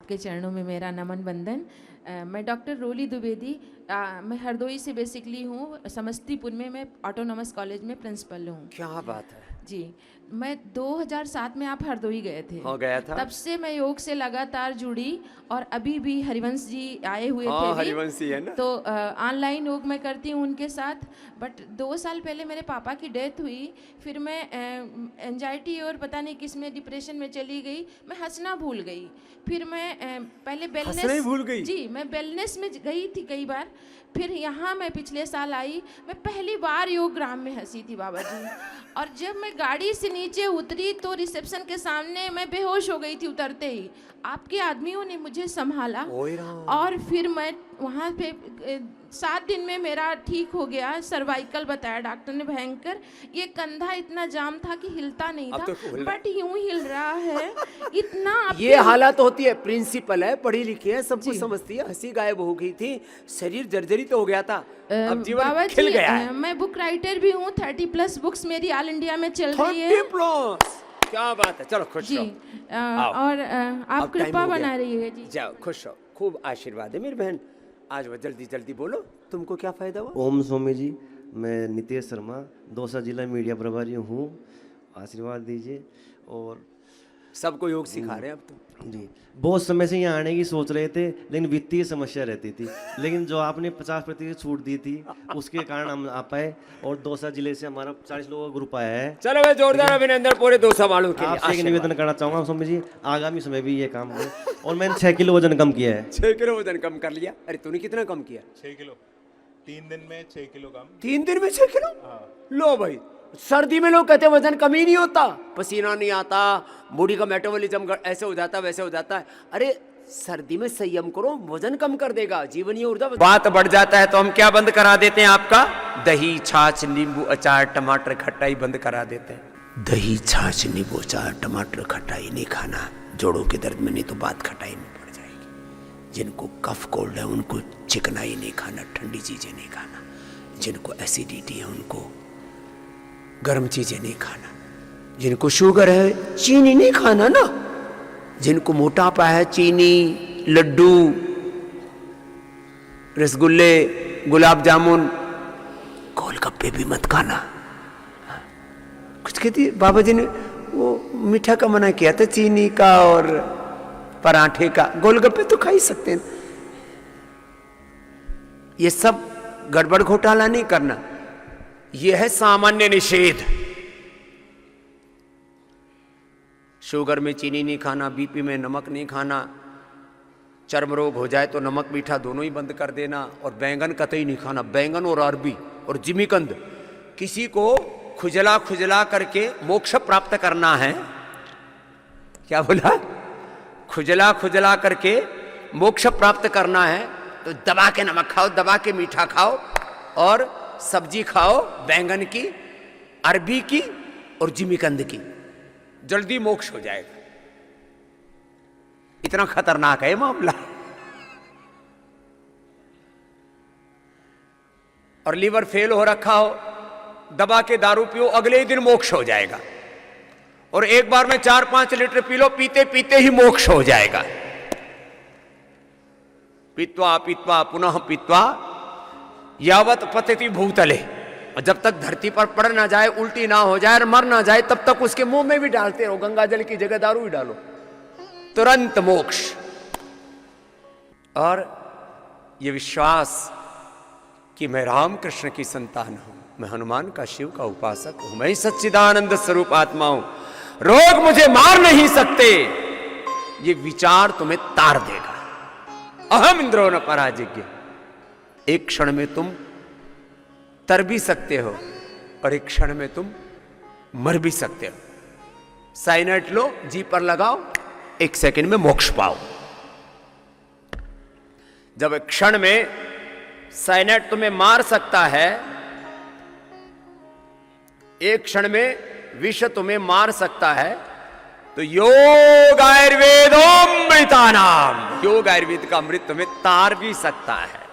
आपके चरणों में मेरा नमन वंदन। मैं डॉक्टर रोली द्विवेदी, मैं हरदोई से बेसिकली हूँ। समस्तीपुर में मैं ऑटोनॉमस कॉलेज में प्रिंसिपल हूँ। क्या बात है जी, मैं 2007 में आप हरदोई गए थे। हाँ गया था। तब से मैं योग से लगातार जुड़ी और अभी भी हरिवंश जी आए हुए थे हाँ भी, हरिवंशी है ना। तो ऑनलाइन योग मैं करती हूँ उनके साथ। बट 2 साल पहले मेरे पापा की डेथ हुई, फिर मैं एंजाइटी और पता नहीं किस में डिप्रेशन में चली गई। मैं हंसना भूल गई। फिर मैं पहले हंसना ही भूल गई? जी, मैं वेलनेस में गई थी कई बार। फिर यहाँ मैं पिछले साल आई, मैं पहली बार योग ग्राम में हंसी थी बाबा जी। और जब मैं गाड़ी से नीचे उतरी तो रिसेप्शन के सामने मैं बेहोश हो गई थी उतरते ही। आपके आदमियों ने मुझे संभाला और फिर मैं वहाँ पे 7 दिन में मेरा ठीक हो गया। सर्वाइकल बताया डॉक्टर ने भयंकर। ये कंधा इतना जाम था कि हिलता नहीं था, बट यूं हिल रहा है इतना। ये हालत होती है। प्रिंसिपल है, पढ़ी लिखी है, सब कुछ समझती है। हंसी गायब हो गई थी, शरीर जर्जरित हो गया था, अब जीवन खिल गया है। मैं बुक राइटर भी हूँ। 30+ बुक्स मेरी ऑल इंडिया में चल रही है। 30+, क्या बात है। चलो खुश जी, रहो। और आप कृपा बना रही है जी। जाओ खुश रहो, खूब आशीर्वाद है मेरी बहन। आज वो जल्दी जल्दी बोलो, तुमको क्या फायदा हुआ? ओम स्वामी जी, मैं नितेश शर्मा, दौसा जिला मीडिया प्रभारी हूँ। आशीर्वाद दीजिए। और सबको योग सिखा रहे हैं अब तो। जी, बहुत समय से यहाँ आने की सोच रहे थे, लेकिन वित्तीय समस्या रहती थी। लेकिन जो आपने 50% छूट दी थी, उसके कारण हम आ पाए। और दौसा जिले से हमारा 40 लोगों का ग्रुप आया है। चलो मैं जोरदार अभिनंदन पूरे 200 वालों के लिए। आपसे एक निवेदन करना चाहूँगा स्वामी जी, आगामी समय भी ये काम हो। और मैंने 6 किलो वजन कम किया है। 6 किलो वजन कम कर लिया? अरे तूने कितना कम किया? 6 किलो 3 दिन में 6 किलो कम। 3 दिन में 6 किलो? लो भाई, सर्दी में लोग कहते हैं वजन कम ही नहीं होता, पसीना नहीं आता, बॉडी का मेटाबॉलिज्म ऐसे हो जाता वैसे हो जाता है। अरे सर्दी में संयम करो, वजन कम कर देगा, जीवनीय ऊर्जा। बात बढ़ जाता है तो हम क्या बंद करा देते हैं? आपका दही, छाछ, नींबू, अचार, टमाटर, खटाई बंद करा देते हैं। दही, छाछ, नींबू, अचार, टमाटर, खटाई नहीं खाना। जोड़ों के दर्द में नहीं तो बात खटाई में पड़ जाएगी। जिनको कफ कोल्ड है उनको चिकनाई नहीं खाना, ठंडी चीजें नहीं खाना। जिनको एसिडिटी है उनको गर्म चीजें नहीं खाना। जिनको शुगर है चीनी नहीं खाना ना। जिनको मोटापा है चीनी, लड्डू, रसगुल्ले, गुलाब जामुन, गोलगप्पे भी मत खाना। कुछ कहती बाबा जी ने वो मीठा का मना किया था, चीनी का और पराठे का। गोलगप्पे तो खा ही सकते हैं। ये सब गड़बड़ घोटाला नहीं करना, यह है सामान्य निषेध। शुगर में चीनी नहीं खाना, बीपी में नमक नहीं खाना, चर्म रोग हो जाए तो नमक मीठा दोनों ही बंद कर देना, और बैंगन कतई नहीं खाना। बैंगन और अरबी और जिमीकंद। किसी को खुजला खुजला करके मोक्ष प्राप्त करना है, क्या बोला? खुजला खुजला करके मोक्ष प्राप्त करना है तो दबा के नमक खाओ, दबा के मीठा खाओ, और सब्जी खाओ बैंगन की, अरबी की और जिमीकंद की, जल्दी मोक्ष हो जाएगा। इतना खतरनाक है मामला। और लीवर फेल हो रखा हो, दबा के दारू पियो, अगले ही दिन मोक्ष हो जाएगा। और एक बार में 4-5 लीटर पी लो, पीते पीते ही मोक्ष हो जाएगा। पीत्वा पीत्वा पुनः पीत्वा यावत पतति भूतले। और जब तक धरती पर पड़ ना जाए, उल्टी ना हो जाए और मर ना जाए, तब तक उसके मुंह में भी डालते रहो। गंगा जल की जगह दारू ही डालो, तुरंत मोक्ष। और ये विश्वास कि मैं राम कृष्ण की संतान हूं, मैं हनुमान का, शिव का उपासक हूं, मैं सच्चिदानंद स्वरूप आत्मा हूं, रोग मुझे मार नहीं सकते, ये विचार तुम्हें तार देगा। अहम इंद्रो न पराजिज्ञ। एक क्षण में तुम तर भी सकते हो और एक क्षण में तुम मर भी सकते हो। साइनाइड लो, जी पर लगाओ, 1 सेकंड में मोक्ष पाओ। जब एक क्षण में साइनाइड तुम्हें मार सकता है, एक क्षण में विष तुम्हें मार सकता है, तो योग आयुर्वेदोमृतानाम, योग आयुर्वेद का अमृत तुम्हें तार भी सकता है।